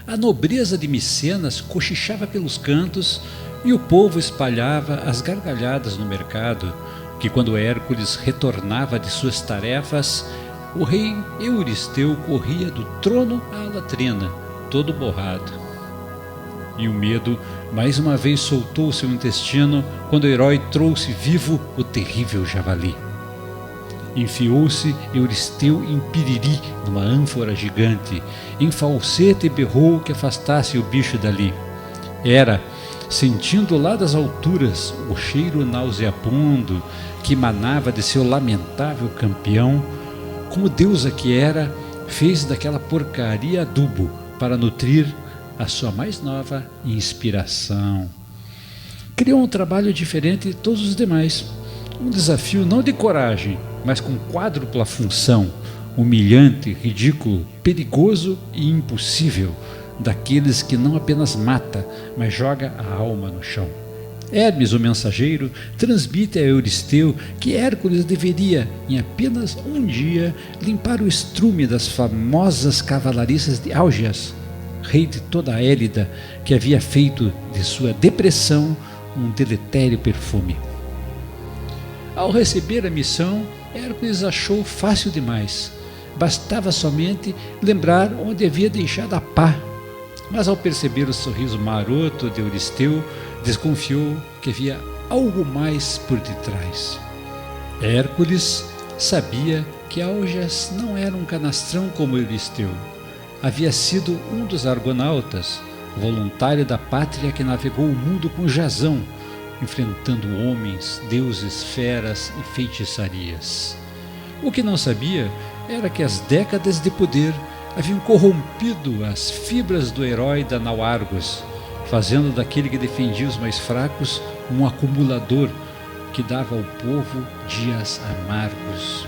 A nobreza de Micenas cochichava pelos cantos e o povo espalhava as gargalhadas no mercado, que quando Hércules retornava de suas tarefas, o rei Euristeu corria do trono à latrina, todo borrado. E o medo mais uma vez soltou seu intestino quando o herói trouxe vivo o terrível javali. Enfiou-se Euristeu em piriri, numa ânfora gigante, em falsete e berrou que afastasse o bicho dali. Hera, sentindo lá das alturas o cheiro nauseabundo que emanava de seu lamentável campeão, como deusa que era, fez daquela porcaria adubo para nutrir a sua mais nova inspiração. Criou um trabalho diferente de todos os demais, um desafio não de coragem, mas com quádrupla função, humilhante, ridículo, perigoso e impossível, daqueles que não apenas mata, mas joga a alma no chão. Hermes, o mensageiro, transmite a Euristeu que Hércules deveria, em apenas um dia, limpar o estrume das famosas cavalariças de Áugeas, rei de toda a Élida, que havia feito de sua depressão um deletério perfume. Ao receber a missão, Hércules achou fácil demais. Bastava somente lembrar onde havia deixado a pá. Mas ao perceber o sorriso maroto de Euristeu, desconfiou que havia algo mais por detrás. Hércules sabia que Áugeas não era um canastrão como Euristeu. Havia sido um dos argonautas, voluntário da pátria que navegou o mundo com Jasão, enfrentando homens, deuses, feras e feitiçarias. O que não sabia era que as décadas de poder haviam corrompido as fibras do herói da nau Argos, fazendo daquele que defendia os mais fracos um acumulador que dava ao povo dias amargos.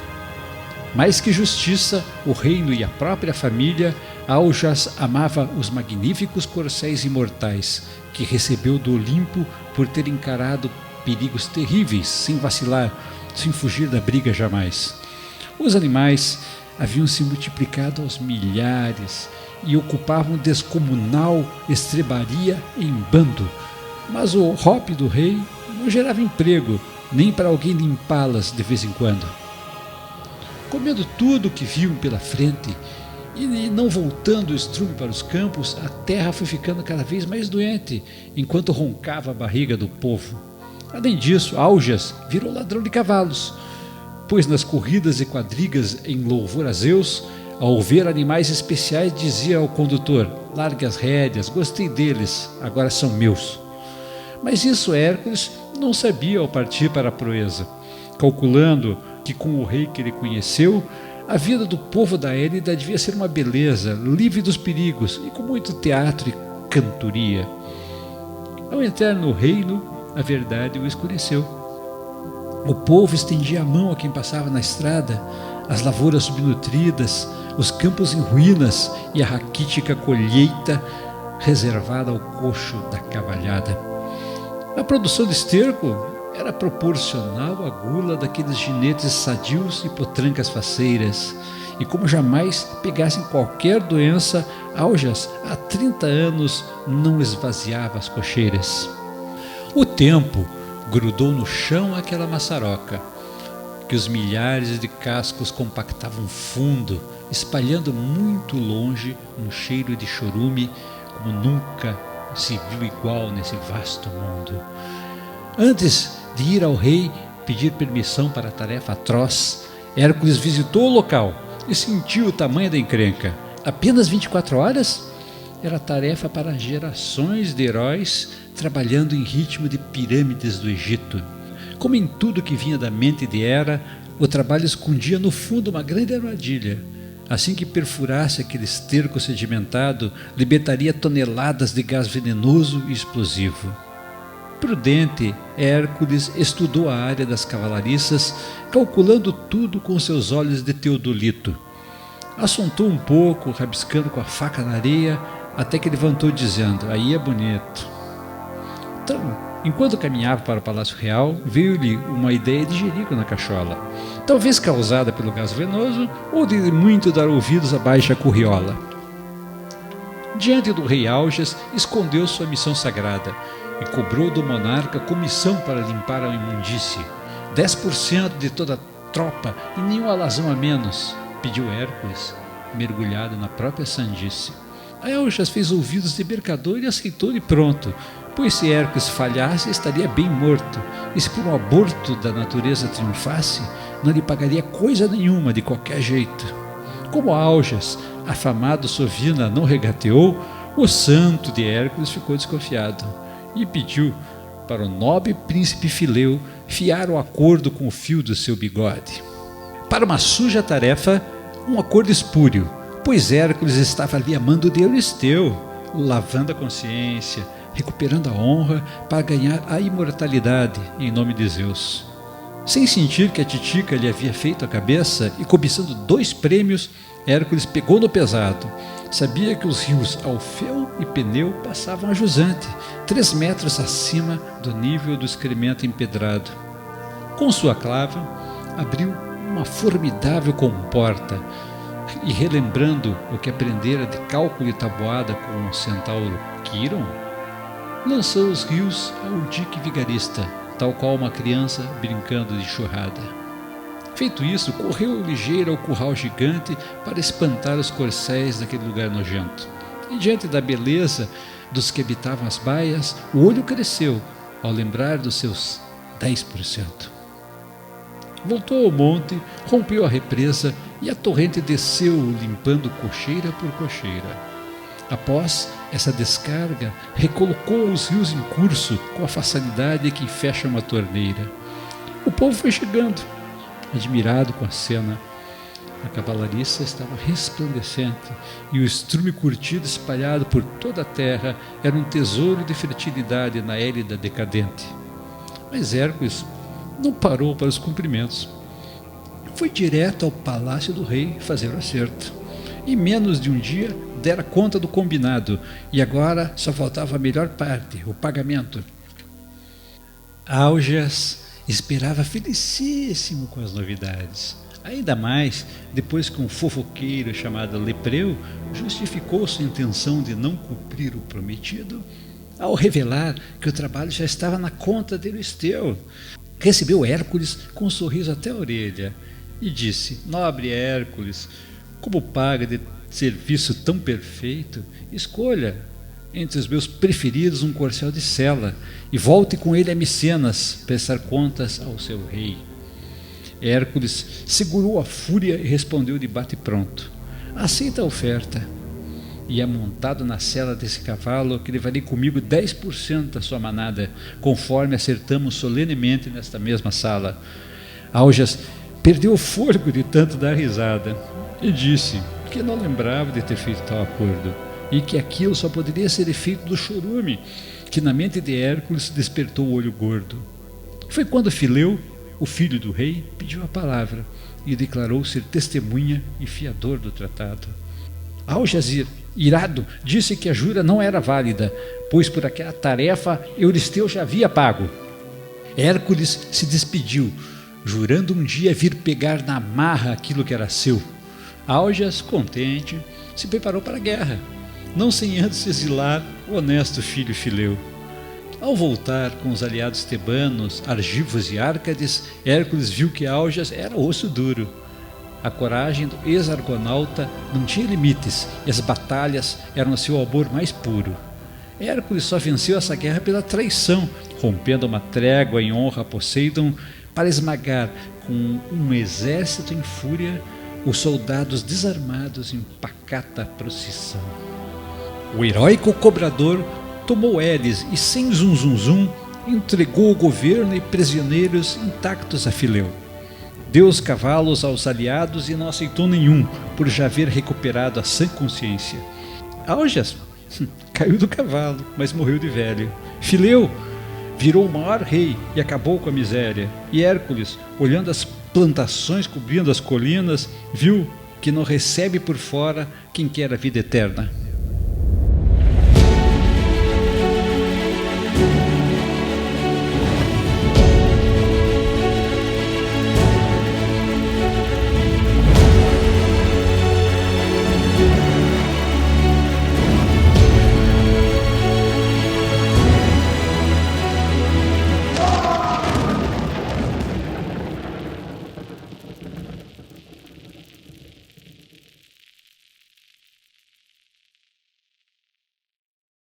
Mais que justiça, o reino e a própria família, Áugeas amava os magníficos corcéis imortais, que recebeu do Olimpo por ter encarado perigos terríveis, sem vacilar, sem fugir da briga jamais. Os animais haviam se multiplicado aos milhares e ocupavam descomunal estrebaria em bando, mas o rope do rei não gerava emprego, nem para alguém limpá-las de vez em quando. Comendo tudo o que viam pela frente e não voltando o estrume para os campos, a terra foi ficando cada vez mais doente, enquanto roncava a barriga do povo. Além disso, Áugeas virou ladrão de cavalos, pois nas corridas e quadrigas em louvor a Zeus, ao ver animais especiais, dizia ao condutor: largue as rédeas, gostei deles, agora são meus. Mas isso Hércules não sabia ao partir para a proeza, calculando que com o rei que ele conheceu, a vida do povo da Élida devia ser uma beleza, livre dos perigos e com muito teatro e cantoria. Ao entrar no reino, a verdade o escureceu. O povo estendia a mão a quem passava na estrada, as lavouras subnutridas, os campos em ruínas e a raquítica colheita reservada ao coxo da cavalhada. A produção de esterco era proporcional à gula daqueles ginetes sadios e potrancas faceiras, e como jamais pegassem qualquer doença, Áugeas há 30 anos não esvaziava as cocheiras. O tempo grudou no chão aquela maçaroca, que os milhares de cascos compactavam fundo, espalhando muito longe um cheiro de chorume como nunca se viu igual nesse vasto mundo. Antes de ir ao rei pedir permissão para a tarefa atroz, Hércules visitou o local e sentiu o tamanho da encrenca. Apenas 24 horas? Era tarefa para gerações de heróis trabalhando em ritmo de pirâmides do Egito. Como em tudo que vinha da mente de Hera, o trabalho escondia no fundo uma grande armadilha. Assim que perfurasse aquele esterco sedimentado, libertaria toneladas de gás venenoso e explosivo. Prudente, Hércules estudou a área das cavalariças, calculando tudo com seus olhos de teodolito. Assuntou um pouco, rabiscando com a faca na areia, até que levantou dizendo: aí é bonito. Então, enquanto caminhava para o Palácio Real, veio-lhe uma ideia de jerico na cachola, talvez causada pelo gás venoso ou de muito dar ouvidos à baixa curriola. Diante do rei Augeas, escondeu sua missão sagrada e cobrou do monarca comissão para limpar a imundície. 10% de toda a tropa e nenhum alazão a menos, pediu Hércules, mergulhado na própria sandice. Augeas fez ouvidos de mercador e aceitou de pronto, pois se Hércules falhasse, estaria bem morto, e se por um aborto da natureza triunfasse, não lhe pagaria coisa nenhuma de qualquer jeito. Como Augeas, afamado sovina, não regateou, o santo de Hércules ficou desconfiado e pediu para o nobre príncipe Fileu fiar o acordo com o fio do seu bigode. Para uma suja tarefa, um acordo espúrio, pois Hércules estava ali a mando de Euristeu, lavando a consciência, recuperando a honra para ganhar a imortalidade em nome de Zeus. Sem sentir que a titica lhe havia feito a cabeça e cobiçando 2 prêmios, Hércules pegou no pesado. Sabia que os rios Alfeu e Peneu passavam a jusante, 3 metros acima do nível do excremento empedrado. Com sua clava, abriu uma formidável comporta e, relembrando o que aprendera de cálculo e tabuada com o centauro Quiron, lançou os rios ao dique vigarista, tal qual uma criança brincando de churrada. Feito isso, correu ligeiro ao curral gigante para espantar os corcéis daquele lugar nojento. E diante da beleza dos que habitavam as baias, o olho cresceu ao lembrar dos seus 10%. Voltou ao monte, rompeu a represa e a torrente desceu, limpando cocheira por cocheira. Após essa descarga, recolocou os rios em curso com a facilidade que fecha uma torneira. O povo foi chegando, admirado com a cena. A cavalariça estava resplandecente e o estrume curtido espalhado por toda a terra era um tesouro de fertilidade na Hélida decadente. Mas Hércules não parou para os cumprimentos. Foi direto ao palácio do rei fazer o acerto. Em menos de um dia dera conta do combinado e agora só faltava a melhor parte, o pagamento. Augeas esperava felicíssimo com as novidades. Ainda mais depois que um fofoqueiro chamado Lepreu justificou sua intenção de não cumprir o prometido ao revelar que o trabalho já estava na conta de Euristeu. Recebeu Hércules com um sorriso até a orelha e disse: nobre Hércules, como paga de serviço tão perfeito, escolha entre os meus preferidos um corcel de sela e volte com ele a Micenas prestar contas ao seu rei. Hércules segurou a fúria e respondeu de bate-pronto: aceita a oferta. E é montado na sela desse cavalo que levarei comigo 10% da sua manada, conforme acertamos solenemente nesta mesma sala. Augeas perdeu o fôlego de tanto dar risada e disse que não lembrava de ter feito tal acordo e que aquilo só poderia ser efeito do chorume, que na mente de Hércules despertou o olho gordo. Foi quando Fileu, o filho do rei, pediu a palavra e declarou ser testemunha e fiador do tratado. Augeas, irado, disse que a jura não era válida, pois por aquela tarefa Euristeu já havia pago. Hércules se despediu, jurando um dia vir pegar na marra aquilo que era seu. Augeas, contente, se preparou para a guerra, não sem antes exilar o honesto filho Fileu. Ao voltar com os aliados tebanos, Argivos e Árcades, Hércules viu que Augeas era osso duro. A coragem do ex-argonauta não tinha limites e as batalhas eram o seu amor mais puro. Hércules só venceu essa guerra pela traição, rompendo uma trégua em honra a Poseidon para esmagar com um exército em fúria os soldados desarmados em pacata procissão. O heróico cobrador tomou Elis e, sem zum-zum-zum, entregou o governo e prisioneiros intactos a Fileu. Deu os cavalos aos aliados e não aceitou nenhum, por já haver recuperado a sã consciência. Augeas caiu do cavalo, mas morreu de velho. Fileu virou o maior rei e acabou com a miséria. E Hércules, olhando as plantações cobrindo as colinas, viu que não recebe por fora quem quer a vida eterna.